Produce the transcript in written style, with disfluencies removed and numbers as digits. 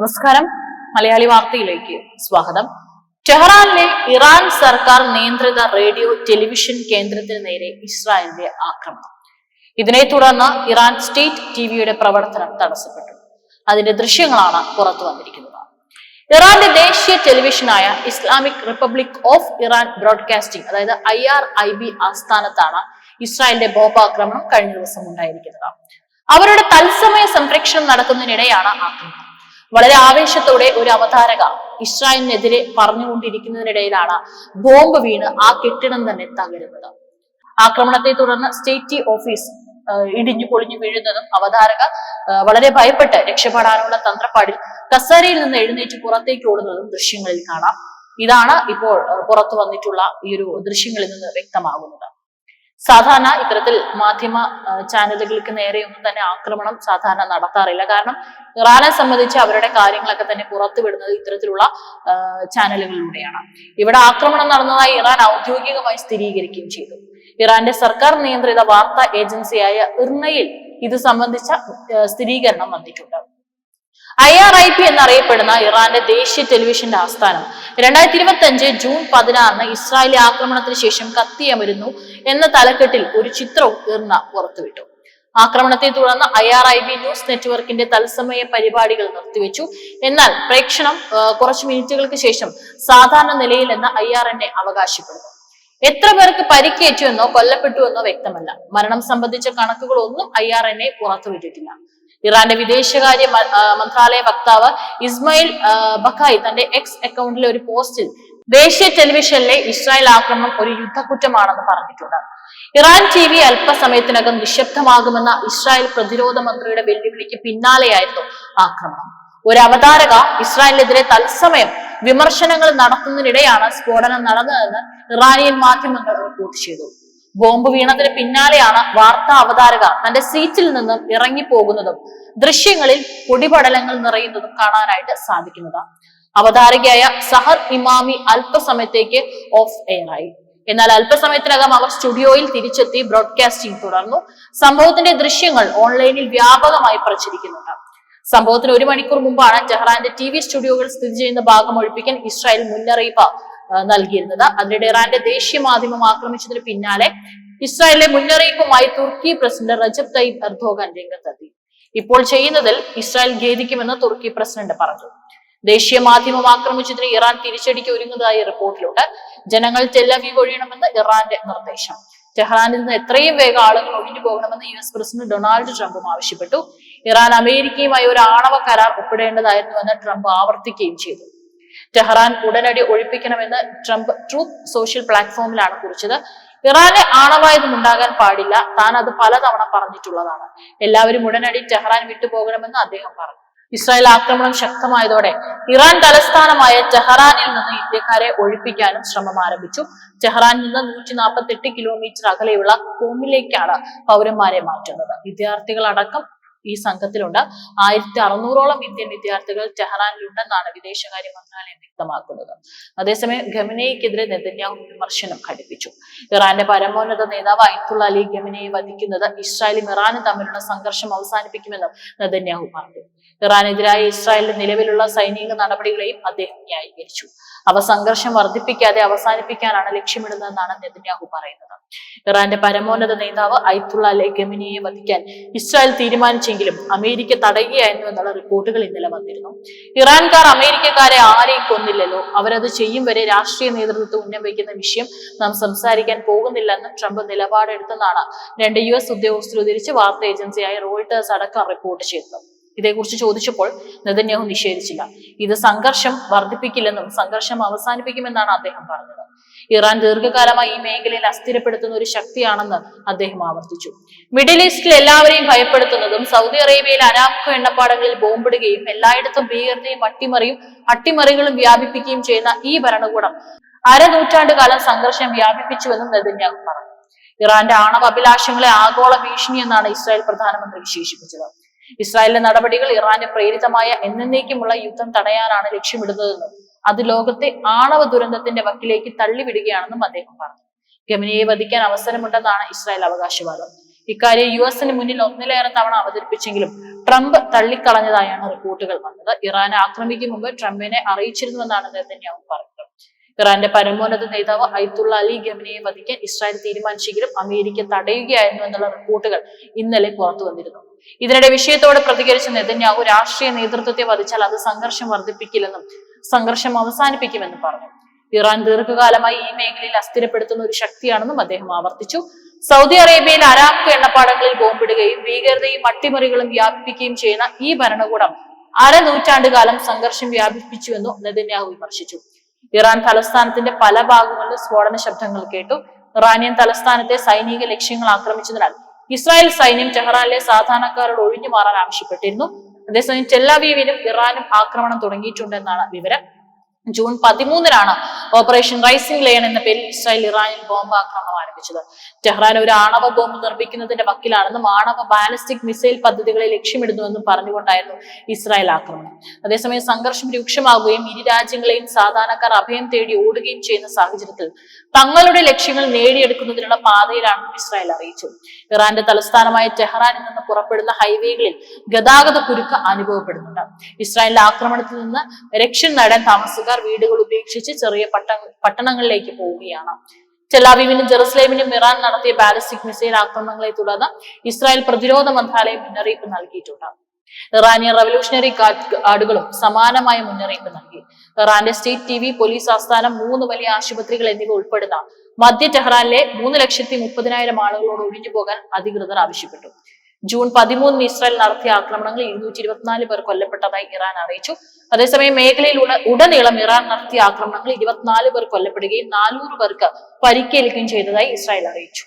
നമസ്കാരം. മലയാളി വാർത്തയിലേക്ക് സ്വാഗതം. ടെഹ്റാനിലെ ഇറാൻ സർക്കാർ നിയന്ത്രിത റേഡിയോ ടെലിവിഷൻ കേന്ദ്രത്തിന് നേരെ ഇസ്രായേലിന്റെ ആക്രമണം. ഇതിനെ തുടർന്ന് ഇറാൻ സ്റ്റേറ്റ് ടിവിയുടെ പ്രവർത്തനം തടസ്സപ്പെട്ടു. അതിന്റെ ദൃശ്യങ്ങളാണ് പുറത്തു വന്നിരിക്കുന്നത്. ഇറാന്റെ ദേശീയ ടെലിവിഷനായ Islamic republic of Iran broadcasting, അതായത് IRIB ആസ്ഥാനത്താണ് ഇസ്രായേലിന്റെ ബോംബാക്രമണം കഴിഞ്ഞ ദിവസം ഉണ്ടായിരിക്കുന്നത്. അവരുടെ തത്സമയ സംപ്രേഷണം നടക്കുന്നതിനിടെയാണ് ആക്രമണം. വളരെ ആവേശത്തോടെ ഒരു അവതാരക ഇസ്രായേലിനെതിരെ പറഞ്ഞുകൊണ്ടിരിക്കുന്നതിനിടയിലാണ് ബോംബ് വീണ് ആ കെട്ടിടം തന്നെ തകരുന്നത്. ആക്രമണത്തെ തുടർന്ന് സ്റ്റേറ്റ് ഓഫീസ് ഇടിഞ്ഞു പൊളിഞ്ഞു വീഴുന്നതും അവതാരക വളരെ ഭയപ്പെട്ട് രക്ഷപ്പെടാനുള്ള തന്ത്രപ്പാടിൽ കസേരയിൽ നിന്ന് എഴുന്നേറ്റ് പുറത്തേക്ക് ഓടുന്നതും ദൃശ്യങ്ങളിൽ കാണാം. ഇതാണ് ഇപ്പോൾ പുറത്തു വന്നിട്ടുള്ള ഈ ഒരു ദൃശ്യങ്ങളിൽ നിന്ന് വ്യക്തമാകുന്നത്. സാധാരണ ഇത്തരത്തിൽ മാധ്യമ ചാനലുകൾക്ക് നേരെയൊന്നും തന്നെ ആക്രമണം സാധാരണ നടത്താറില്ല. കാരണം ഇറാനെ സംബന്ധിച്ച് അവരുടെ കാര്യങ്ങളൊക്കെ തന്നെ പുറത്തുവിടുന്നത് ഇത്തരത്തിലുള്ള ചാനലുകളിലൂടെയാണ്. ഇവിടെ ആക്രമണം നടന്നതായി ഇറാൻ ഔദ്യോഗികമായി സ്ഥിരീകരിക്കുകയും ചെയ്തു. ഇറാന്റെ സർക്കാർ നിയന്ത്രിത വാർത്താ ഏജൻസിയായ ഇർനയിൽ ഇത് സംബന്ധിച്ച സ്ഥിരീകരണം വന്നിട്ടുണ്ട്. IRIB എന്നറിയപ്പെടുന്ന ഇറാന്റെ ദേശീയ ടെലിവിഷന്റെ ആസ്ഥാനം 2025 ജൂൺ 16 ഇസ്രായേലി ആക്രമണത്തിന് ശേഷം കത്തിയമരുന്നു എന്ന തലക്കെട്ടിൽ ഒരു ചിത്രവും ഇർന പുറത്തുവിട്ടു. ആക്രമണത്തെ തുടർന്ന് IRIB ന്യൂസ് നെറ്റ്വർക്കിന്റെ തത്സമയ പരിപാടികൾ നിർത്തിവെച്ചു. എന്നാൽ പ്രേക്ഷണം കുറച്ചു മിനിറ്റുകൾക്ക് ശേഷം സാധാരണ നിലയിലെന്ന് IRNA അവകാശപ്പെടുന്നു. എത്ര പേർക്ക് പരിക്കേറ്റു എന്നോ കൊല്ലപ്പെട്ടു എന്നോ വ്യക്തമല്ല. മരണം സംബന്ധിച്ച കണക്കുകളൊന്നും IRNA പുറത്തുവിട്ടിട്ടില്ല. ഇറാന്റെ വിദേശകാര്യ മന്ത്രാലയ വക്താവ് ഇസ്മായിൽ ബഖായി തന്റെ എക്സ് അക്കൗണ്ടിലെ ഒരു പോസ്റ്റിൽ ദേശീയ ടെലിവിഷനിലെ ഇസ്രായേൽ ആക്രമണം ഒരു യുദ്ധക്കുറ്റമാണെന്ന് പറഞ്ഞിട്ടുണ്ട്. ഇറാൻ TV അല്പസമയത്തിനകം നിശബ്ദമാകുമെന്ന ഇസ്രായേൽ പ്രതിരോധ മന്ത്രിയുടെ വെല്ലുവിളിക്ക് പിന്നാലെയായിരുന്നു ആക്രമണം. ഒരു അവതാരക ഇസ്രായേലിനെതിരെ തത്സമയം വിമർശനങ്ങൾ നടത്തുന്നതിനിടെയാണ് സ്ഫോടനം നടന്നതെന്ന് ഇറാനിയൻ മാധ്യമങ്ങൾ റിപ്പോർട്ട് ചെയ്തു. ബോംബ് വീണതിന് പിന്നാലെയാണ് വാർത്താ അവതാരക തന്റെ സീറ്റിൽ നിന്നും ഇറങ്ങിപ്പോകുന്നതും ദൃശ്യങ്ങളിൽ പൊടിപടലങ്ങൾ നിറയുന്നതും കാണാനായിട്ട് സാധിക്കുന്നത്. അവതാരകയായ സഹർ ഇമാമി അല്പസമയത്തേക്ക് ഓഫ് എയറായി. എന്നാൽ അല്പസമയത്തിനകം അവർ സ്റ്റുഡിയോയിൽ തിരിച്ചെത്തി ബ്രോഡ്കാസ്റ്റിംഗ് തുടർന്നു. സംഭവത്തിന്റെ ദൃശ്യങ്ങൾ ഓൺലൈനിൽ വ്യാപകമായി പ്രചരിക്കുന്നുണ്ട്. സംഭവത്തിന് 1 മണിക്കൂർ മുമ്പാണ് ടെഹ്റാന്റെ TV സ്റ്റുഡിയോകൾ സ്ഥിതി ചെയ്യുന്ന ഭാഗം ഒഴിപ്പിക്കാൻ ഇസ്രായേൽ മുന്നറിയിപ്പ് നൽകിയിരുന്നത്. അതിനിടെ ഇറാന്റെ ദേശീയ മാധ്യമം ആക്രമിച്ചതിന് പിന്നാലെ ഇസ്രായേലിലെ മുന്നറിയിപ്പുമായി തുർക്കി പ്രസിഡന്റ് റജബ് തയ്യിബ് എർദോഗൻ രംഗത്തെത്തി. ഇപ്പോൾ ചെയ്യുന്നതിൽ ഇസ്രായേൽ ഖേദിക്കുമെന്ന് തുർക്കി പ്രസിഡന്റ് പറഞ്ഞു. ദേശീയ മാധ്യമം ആക്രമിച്ചതിന് ഇറാൻ തിരിച്ചടിക്ക് ഒരുങ്ങുന്നതായി റിപ്പോർട്ടിലുണ്ട്. ജനങ്ങൾ ടെൽ-അവീവ് ഒഴിയണമെന്ന് ഇറാന്റെ നിർദ്ദേശം. ടെഹ്റാനിൽ നിന്ന് എത്രയും വേഗം ആളുകൾ ഒഴിഞ്ഞു പോകണമെന്ന് US പ്രസിഡന്റ് ഡൊണാൾഡ് ട്രംപും ആവശ്യപ്പെട്ടു. ഇറാൻ അമേരിക്കയുമായി ഒരു ആണവ കരാർ ഒപ്പിടേണ്ടതായിരുന്നുവെന്ന് ട്രംപ് ആവർത്തിക്കുകയും ചെയ്തു. ടെഹ്റാൻ ഉടനടി ഒഴിപ്പിക്കണമെന്ന് ട്രംപ് ട്രൂത്ത് സോഷ്യൽ പ്ലാറ്റ്ഫോമിലാണ് കുറിച്ചത്. ഇറാന് ആണവായുധം ഉണ്ടാകാൻ പാടില്ല, താൻ അത് പലതവണ പറഞ്ഞിട്ടുള്ളതാണ്. എല്ലാവരും ഉടനടി ടെഹ്റാൻ വിട്ടുപോകണമെന്ന് അദ്ദേഹം പറഞ്ഞു. ഇസ്രായേൽ ആക്രമണം ശക്തമായതോടെ ഇറാൻ തലസ്ഥാനമായ ടെഹ്റാനിൽ നിന്ന് ഇന്ത്യക്കാരെ ഒഴിപ്പിക്കാനും ശ്രമം ആരംഭിച്ചു. ടെഹ്റാനിൽ നിന്ന് 148 കിലോമീറ്റർ അകലെയുള്ള കോമിലേക്കാണ് പൗരന്മാരെ മാറ്റുന്നത്. വിദ്യാർത്ഥികളടക്കം ഈ സംഘത്തിലുണ്ട്. 1600ഓളം ഇന്ത്യൻ വിദ്യാർത്ഥികൾ ടെഹ്റാനിലുണ്ടെന്നാണ് വിദേശകാര്യ മന്ത്രാലയം വ്യക്തമാക്കുന്നത്. അതേസമയം ഖമനേയിക്കെതിരെ നെതന്യാഹു വിമർശനം ഘടിപ്പിച്ചു. ഇറാന്റെ പരമോന്നത നേതാവ് അയത്തുള്ള അലി ഖമനേയി വധിക്കുന്നത് ഇസ്രായേലും ഇറാനും തമ്മിലുള്ള സംഘർഷം അവസാനിപ്പിക്കുമെന്നും നെതന്യാഹു പറഞ്ഞു. ഇറാനെതിരായ ഇസ്രായേലിന്റെ നിലവിലുള്ള സൈനിക നടപടികളെയും അദ്ദേഹം ന്യായീകരിച്ചു. അവ സംഘർഷം വർദ്ധിപ്പിക്കാതെ അവസാനിപ്പിക്കാനാണ് ലക്ഷ്യമിടുന്നതെന്നാണ് നെതന്യാഹു പറയുന്നത്. ഇറാന്റെ പരമോന്നത നേതാവ് അയത്തുള്ള അലി ഖമനേയിയെ വധിക്കാൻ ഇസ്രായേൽ തീരുമാനിച്ചെങ്കിലും അമേരിക്ക തടയുകയായിരുന്നു എന്നുള്ള റിപ്പോർട്ടുകൾ ഇന്നലെ വന്നിരുന്നു. ഇറാൻകാർ അമേരിക്കക്കാരെ ആരെയും കൊന്നില്ലല്ലോ, അവരത് ചെയ്യും വരെ രാഷ്ട്രീയ നേതൃത്വത്തെ ഉന്നം വയ്ക്കുന്ന വിഷയം നാം സംസാരിക്കാൻ പോകുന്നില്ലെന്ന് ട്രംപ് നിലപാടെടുത്തെന്നാണ് 2 US ഉദ്യോഗസ്ഥർ ഉദ്ധരിച്ച് വാർത്താ ഏജൻസിയായ റോയിട്ടേഴ്സ് അടക്കം റിപ്പോർട്ട് ചെയ്തത്. ഇതേക്കുറിച്ച് ചോദിച്ചപ്പോൾ നെതന്യാഹു നിഷേധിച്ചില്ല. ഇത് സംഘർഷം വർദ്ധിപ്പിക്കില്ലെന്നും സംഘർഷം അവസാനിപ്പിക്കുമെന്നാണ് അദ്ദേഹം പറഞ്ഞത്. ഇറാൻ ദീർഘകാലമായി ഈ മേഖലയിൽ അസ്ഥിരപ്പെടുത്തുന്ന ഒരു ശക്തിയാണെന്ന് അദ്ദേഹം ആവർത്തിച്ചു. മിഡിൽ ഈസ്റ്റിൽ എല്ലാവരെയും ഭയപ്പെടുത്തുന്നതും സൗദി അറേബ്യയിലെ അരാംകോ എണ്ണപ്പാടങ്ങളിൽ ബോംബിടുകയും എല്ലായിടത്തും ഭീകരതയും അട്ടിമറികളും വ്യാപിപ്പിക്കുകയും ചെയ്യുന്ന ഈ ഭരണകൂടം അരനൂറ്റാണ്ട് കാലം സംഘർഷം വ്യാപിപ്പിച്ചുവെന്നും നെതന്യാഹു പറഞ്ഞു. ഇറാന്റെ ആണവ അഭിലാഷങ്ങളെ ആഗോള ഭീഷണി എന്നാണ് ഇസ്രായേൽ പ്രധാനമന്ത്രി വിശേഷിപ്പിച്ചത്. ഇസ്രായേലിന്റെ നടപടികൾ ഇറാന്റെ പ്രേരിതമായ എന്നേക്കുമുള്ള യുദ്ധം തടയാനാണ് ലക്ഷ്യമിടുന്നതെന്നും അത് ലോകത്തെ ആണവ ദുരന്തത്തിന്റെ വക്കിലേക്ക് തള്ളിവിടുകയാണെന്നും അദ്ദേഹം പറഞ്ഞു. ഖമനേയിയെ വധിക്കാൻ അവസരമുണ്ടെന്നാണ് ഇസ്രായേൽ അവകാശവാദം. ഇക്കാര്യം US മുന്നിൽ ഒന്നിലേറെ തവണ അവതരിപ്പിച്ചെങ്കിലും ട്രംപ് തള്ളിക്കളഞ്ഞതായാണ് റിപ്പോർട്ടുകൾ വന്നത്. ഇറാനെ ആക്രമിക്കും മുമ്പ് ട്രംപിനെ അറിയിച്ചിരുന്നുവെന്നാണ് നെതന്യാഹു പറഞ്ഞത്. ഇറാന്റെ പരമോന്നത നേതാവ് അയത്തുള്ള അലി ഖമനയെ വധിക്കാൻ ഇസ്രായേൽ തീരുമാനിച്ചെങ്കിലും അമേരിക്ക തടയുകയായിരുന്നു എന്നുള്ള റിപ്പോർട്ടുകൾ ഇന്നലെ പുറത്തു വന്നിരുന്നു. ഇതിനിടെ വിഷയത്തോട് പ്രതികരിച്ച നെതന്യാഹു രാഷ്ട്രീയ നേതൃത്വത്തെ വധിച്ചാൽ അത് സംഘർഷം വർദ്ധിപ്പിക്കില്ലെന്നും സംഘർഷം അവസാനിപ്പിക്കുമെന്നും പറഞ്ഞു. ഇറാൻ ദീർഘകാലമായി ഈ മേഖലയിൽ അസ്ഥിരപ്പെടുത്തുന്ന ഒരു ശക്തിയാണെന്നും അദ്ദേഹം ആവർത്തിച്ചു. സൗദി അറേബ്യയിൽ അരാംകോ എണ്ണപ്പാടങ്ങളിൽ ബോംബിടുകയും ഭീകരതയും അട്ടിമറികളും വ്യാപിപ്പിക്കുകയും ചെയ്യുന്ന ഈ ഭരണകൂടം അരനൂറ്റാണ്ടുകാലം സംഘർഷം വ്യാപിപ്പിച്ചുവെന്നും നെതന്യാഹു വിമർശിച്ചു. ഇറാൻ തലസ്ഥാനത്തിന്റെ പല ഭാഗങ്ങളിലും സ്ഫോടന ശബ്ദങ്ങൾ കേട്ടു. ഇറാനിയൻ തലസ്ഥാനത്തെ സൈനിക ലക്ഷ്യങ്ങൾ ആക്രമിച്ചതിനാൽ ഇസ്രായേൽ സൈന്യം ടെഹ്റാനിലെ സാധാരണക്കാരോട് ഒഴിഞ്ഞു മാറാൻ ആവശ്യപ്പെട്ടിരുന്നു. അതേസമയം ടെല്ലവീവിലും ഇറാനും ആക്രമണം തുടങ്ങിയിട്ടുണ്ടെന്നാണ് വിവരം. ജൂൺ 13-നാണ് ഓപ്പറേഷൻ റൈസിംഗ് ലയൺ എന്ന പേരിൽ ഇസ്രായേൽ ഇറാനിൽ ബോംബ് ആക്രമണം ആരംഭിച്ചത്. ടെഹ്റാൻ ഒരു ആണവ ബോംബ് നിർമ്മിക്കുന്നതിന്റെ വക്കിലാണെന്നും ആണവ ബാലിസ്റ്റിക് മിസൈൽ പദ്ധതികളെ ലക്ഷ്യമിടുന്നുവെന്നും പറഞ്ഞുകൊണ്ടായിരുന്നു ഇസ്രായേൽ ആക്രമണം. അതേസമയം സംഘർഷം രൂക്ഷമാകുകയും ഇരു രാജ്യങ്ങളെയും സാധാരണക്കാർ അഭയം തേടി ഓടുകയും ചെയ്യുന്ന സാഹചര്യത്തിൽ തങ്ങളുടെ ലക്ഷ്യങ്ങൾ നേടിയെടുക്കുന്നതിനുള്ള പാതയിലാണെന്നും ഇസ്രായേൽ അറിയിച്ചു. ഇറാന്റെ തലസ്ഥാനമായ ടെഹ്റാനിൽ നിന്ന് പുറപ്പെടുന്ന ഹൈവേകളിൽ ഗതാഗത കുരുക്ക് അനുഭവപ്പെടുന്നുണ്ട്. ഇസ്രായേലിന്റെ ആക്രമണത്തിൽ നിന്ന് രക്ഷ നേടാൻ താമസക്കാർ വീടുകൾ ഉപേക്ഷിച്ച് ചെറിയ പട്ടണങ്ങളിലേക്ക് പോവുകയാണ്. ടെലവീവിനും ജെറുസലേമിനും ഇറാൻ നടത്തിയ ബാലിസ്റ്റിക് മിസൈൽ ആക്രമണങ്ങളെ തുടർന്ന് ഇസ്രായേൽ പ്രതിരോധ മന്ത്രാലയം മുന്നറിയിപ്പ് നൽകിയിട്ടുണ്ട്. ഇറാനിയൻ റവല്യൂഷണറി ഗാർഡുകളും സമാനമായ മുന്നറിയിപ്പ് നൽകി. ഇറാന്റെ സ്റ്റേറ്റ് TV, പോലീസ് ആസ്ഥാനം, 3 വലിയ ആശുപത്രികൾ എന്നിവ ഉൾപ്പെടുന്ന മധ്യ ടെഹ്റാനിലെ 3,30,000 ആളുകളോട് ഒഴിഞ്ഞുപോകാൻ അധികൃതർ ആവശ്യപ്പെട്ടു. ജൂൺ 13-ന് ഇസ്രായേൽ നടത്തിയ ആക്രമണങ്ങളിൽ 224 പേർ കൊല്ലപ്പെട്ടതായി ഇറാൻ അറിയിച്ചു. അതേസമയം മേഖലയിൽ ഉടനീളം ഇറാൻ നടത്തിയ ആക്രമണങ്ങളിൽ 24 പേർ കൊല്ലപ്പെടുകയും 400 പേർക്ക് പരിക്കേൽക്കുകയും ചെയ്തതായി ഇസ്രായേൽ അറിയിച്ചു.